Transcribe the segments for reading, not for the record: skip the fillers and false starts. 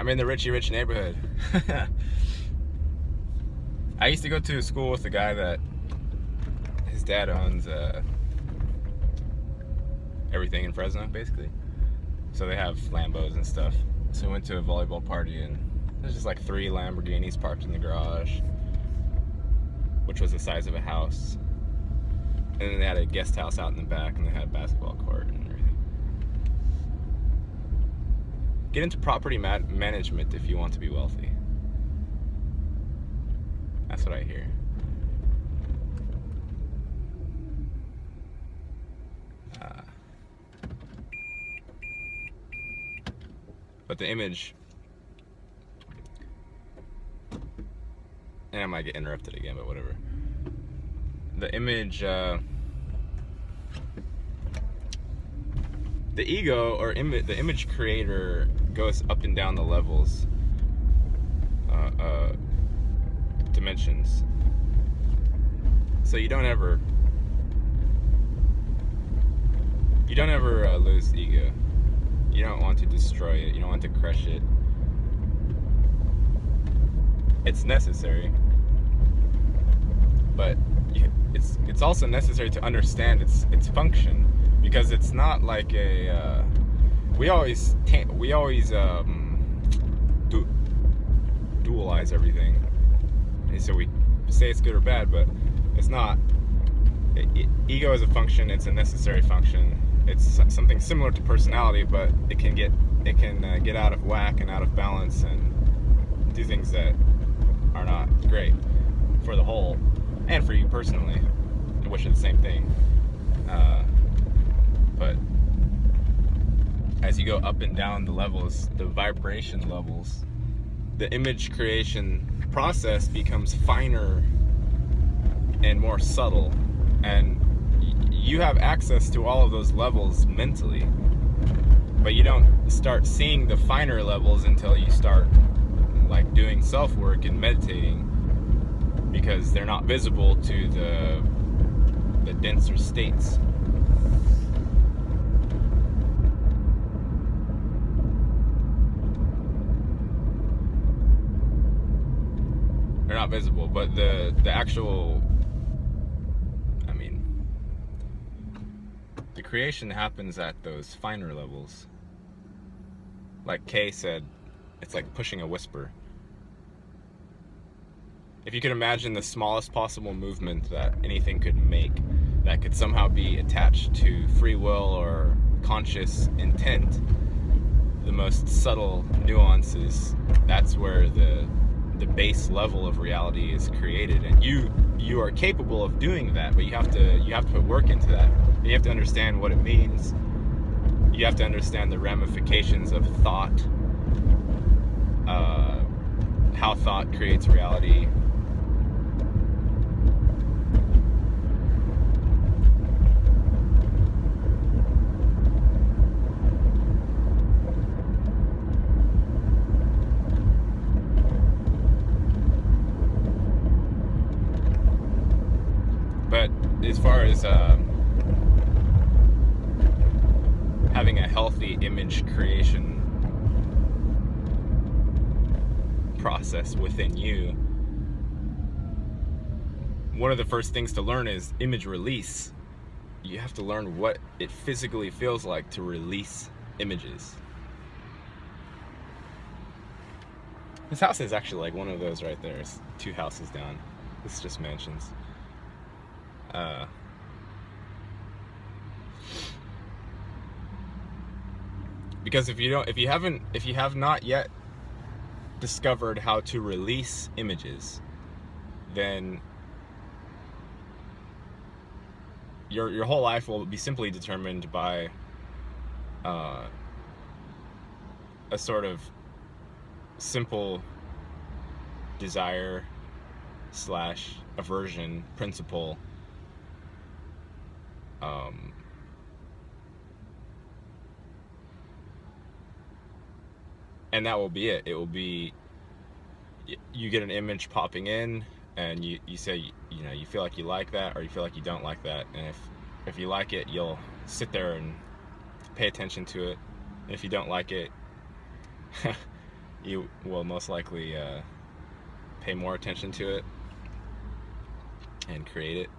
I'm in the Richie Rich neighborhood. I used to go to school with a guy that his dad owns everything in Fresno, basically. So they have Lambos and stuff. So we went to a volleyball party, and there's just like 3 Lamborghinis parked in the garage, which was the size of a house. And then they had a guest house out in the back, and they had a basketball court and everything. Get into property management if you want to be wealthy. That's what I hear. But the image, and I might get interrupted again, but whatever. The image, the ego or the image creator goes up and down the levels, dimensions. So you don't ever lose ego. You don't want to destroy it. You don't want to crush it. It's necessary, but it's also necessary to understand its function, because it's not like a we always dualize everything, and so we say it's good or bad, but it's not. Ego is a function. It's a necessary function. It's something similar to personality, but it can get out of whack and out of balance and do things that are not great for the whole and for you personally, which is the same thing. But as you go up and down the levels, the vibration levels, the image creation process becomes finer and more subtle, and you have access to all of those levels mentally, but you don't start seeing the finer levels until you start like doing self-work and meditating, because they're not visible to the denser states. They're not visible, but the actual, the creation happens at those finer levels. Like Kay said, it's like pushing a whisper. If you could imagine the smallest possible movement that anything could make that could somehow be attached to free will or conscious intent, the most subtle nuances, that's where the base level of reality is created. And you are capable of doing that, but you have to put work into that. You have to understand what it means. You have to understand the ramifications of thought, how thought creates reality. But as far as having a healthy image creation process within you, one of the first things to learn is image release. You have to learn what it physically feels like to release images. This house is actually like one of those right there. It's 2 houses down. This is just mansions. Because if you have not yet discovered how to release images, then your whole life will be simply determined by a sort of simple desire / aversion principle. And that will be it. It will be, you get an image popping in, and you say, you feel like you like that, or you feel like you don't like that. And if you like it, you'll sit there and pay attention to it. And if you don't like it, you will most likely pay more attention to it and create it.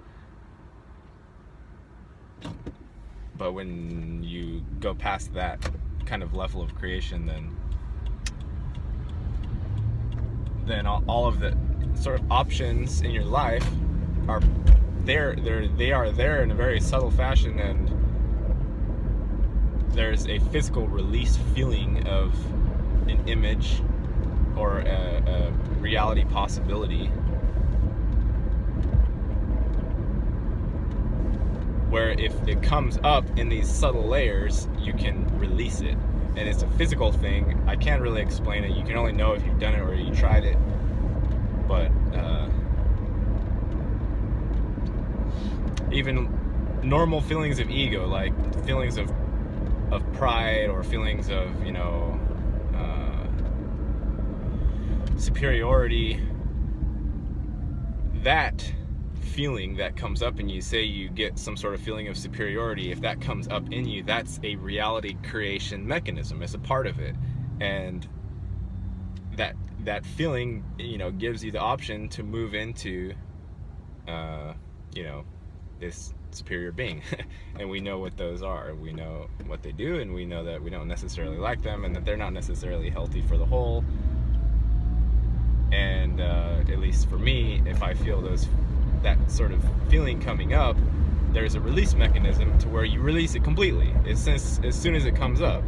But when you go past that kind of level of creation, then all of the sort of options in your life are there. They are there in a very subtle fashion, and there's a physical release feeling of an image or a reality possibility, where if it comes up in these subtle layers, you can release it. And it's a physical thing. I can't really explain it. You can only know if you've done it or you tried it. But even normal feelings of ego, like feelings of pride or feelings of, superiority, that feeling that comes up in you, say you get some sort of feeling of superiority, if that comes up in you, that's a reality creation mechanism. It's a part of it. And that feeling, gives you the option to move into this superior being. And we know what those are. We know what they do, and we know that we don't necessarily like them, and that they're not necessarily healthy for the whole. And at least for me, if I feel that sort of feeling coming up, there's a release mechanism to where you release it completely as soon as it comes up.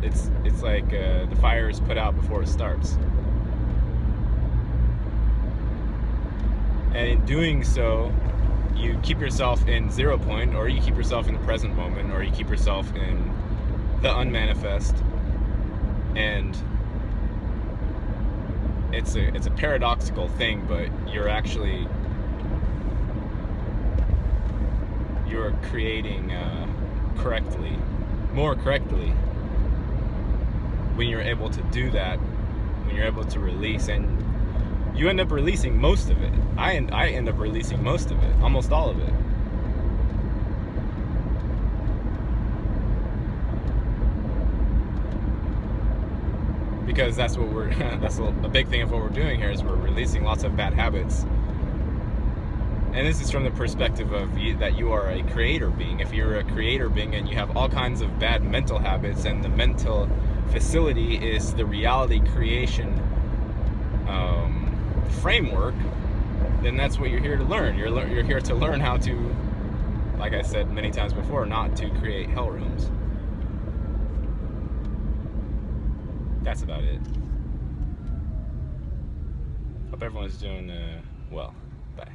It's like the fire is put out before it starts. And in doing so, you keep yourself in 0 point, or you keep yourself in the present moment, or you keep yourself in the unmanifest. And it's a paradoxical thing, but you're creating more correctly when you're able to do that, when you're able to release, and you end up releasing most of it. I end up releasing most of it, almost all of it. Because that's a big thing of what we're doing here, is we're releasing lots of bad habits. And this is from the perspective of that you are a creator being. If you're a creator being and you have all kinds of bad mental habits, and the mental facility is the reality creation framework, then that's what you're here to learn. You're here to learn how to, like I said many times before, not to create hell rooms. That's about it. Hope everyone's doing well. Bye.